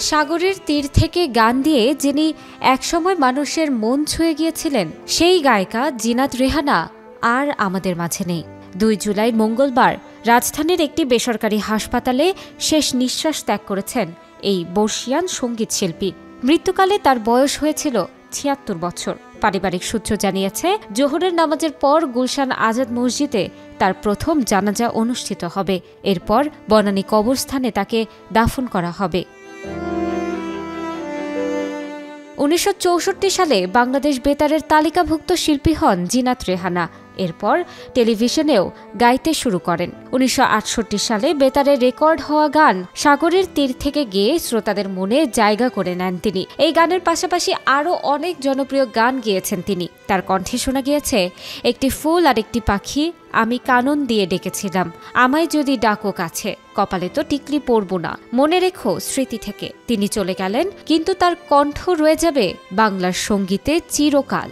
সাগরের তীর থেকে গান দিয়ে যিনি একসময় মানুষের মন ছুঁয়ে গিয়েছিলেন, সেই গায়িকা জিনাত রেহানা আর আমাদের মাঝে নেই। 2 জুলাই মঙ্গলবার রাজধানীর একটি বেসরকারি হাসপাতালে শেষ নিঃশ্বাস ত্যাগ করেছেন এই বর্ষিয়ান সঙ্গীত শিল্পী। মৃত্যুকালে তার বয়স হয়েছিল 76 বছর। পারিবারিক সূত্র জানিয়েছে, জোহরের নামাজের পর গুলশান আজাদ মসজিদে তার প্রথম জানাজা অনুষ্ঠিত হবে। এরপর বনানী কবরস্থানে তাকে দাফন করা হবে। 1964 সালে বাংলাদেশ বেতারের তালিকাভুক্ত শিল্পী হন জিনাত রেহানা। এরপর টেলিভিশনেও গাইতে শুরু করেন। 1968 সালে বেতারে রেকর্ড হওয়া গান সাগরের তীর থেকে গেয়ে শ্রোতাদের মনে জায়গা করে নেন তিনি। এই গানের পাশাপাশি আরও অনেক জনপ্রিয় গান গেয়েছেন তিনি। তার কণ্ঠে শোনা গিয়েছে একটি ফুল আর একটি পাখি, আমি কানন দিয়ে ডেকেছিলাম, আমায় যদি ডাকো কাছে, কপালে তো টিকলি পরব না, মনে রেখো স্মৃতি থেকে। তিনি চলে গেলেন, কিন্তু তার কণ্ঠ রয়ে যাবে বাংলার সঙ্গীতে চিরকাল।